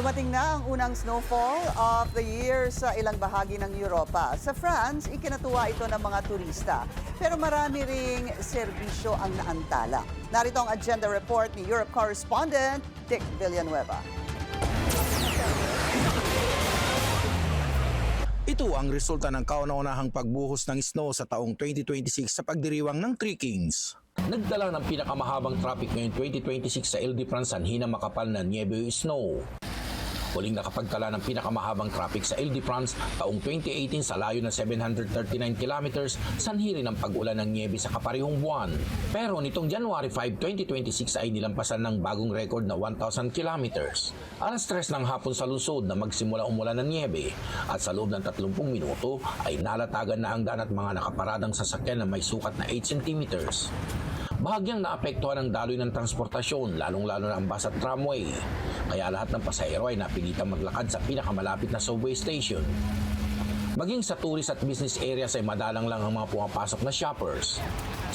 Dumating na ang unang snowfall of the year sa ilang bahagi ng Europa. Sa France, ikinatuwa ito ng mga turista. Pero marami ring serbisyo ang naantala. Narito ang agenda report ni Europe correspondent Dick Villanueva. Ito ang resulta ng kauna-unahang pagbuhos ng snow sa taong 2026 sa pagdiriwang ng Three Kings. Nagdala ng pinakamahabang traffic ngayong 2026 sa Ile de France sanhi ng makapal na niebe o snow. Huling nakapagtala ng pinakamahabang traffic sa Ile de France taong 2018 sa layo ng 739 kilometers sanhi rin ang pag-ulan ng niebe sa kaparehong buwan. Pero nitong January 5, 2026 ay nilampasan ng bagong record na 1,000 kilometers. Alas 3 ng hapon sa lungsod na magsimula umulan ng niebe at sa loob ng 30 minuto ay nalatagan na ang daan at mga nakaparadang sasakyan na may sukat na 8 centimeters. Bahagyang naapektuhan ang daloy ng transportasyon, lalong-lalo na ang bus at tramway. Kaya lahat ng pasahero ay napilitang maglakad sa pinakamalapit na subway station. Maging sa tourist at business areas ay madalang lang ang mga pumapasok na shoppers.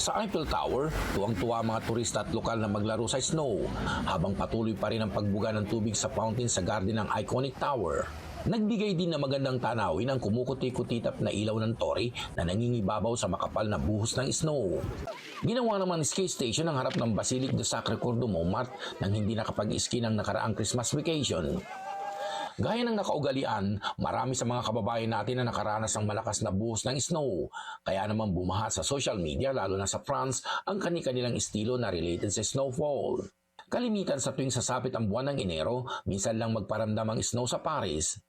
Sa Eiffel Tower, tuwang-tuwa ang mga turista at lokal na maglaro sa snow, habang patuloy pa rin ang pagbuga ng tubig sa fountain sa garden ng iconic tower. Nagbigay din na magandang tanawin ang kumukuti-kutitap na ilaw ng Torre na nangingibabaw sa makapal na buhos ng snow. Ginawa naman ski station ang harap ng Basilique de Sacré-Cœur de Montmartre nang hindi nakapag-ski ng nakaraang Christmas vacation. Gaya ng nakaugalian, marami sa mga kababayan natin na nakaranas ng malakas na buhos ng snow. Kaya naman bumaha sa social media, lalo na sa France, ang kani-kanilang estilo na related sa snowfall. Kalimitan sa tuwing sasapit ang buwan ng Enero, minsan lang magparamdam ang snow sa Paris.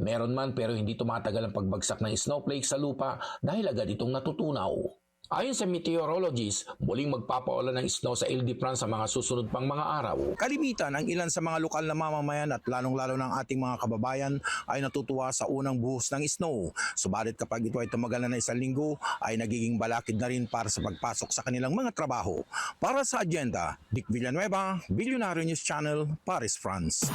Meron man pero hindi tumatagal ang pagbagsak ng snowflake sa lupa dahil agad itong natutunaw. Ayon sa meteorologists, muling magpapaulan ng snow sa Ile de France sa mga susunod pang mga araw. Kalimitan ang ilan sa mga lokal na mamamayan at lalong-lalo ng ating mga kababayan ay natutuwa sa unang buhos ng snow. Subalit kapag ito ay tumagal na 1 linggo, ay nagiging balakid na rin para sa pagpasok sa kanilang mga trabaho. Para sa agenda, Dick Villanueva, Billionaire News Channel, Paris, France.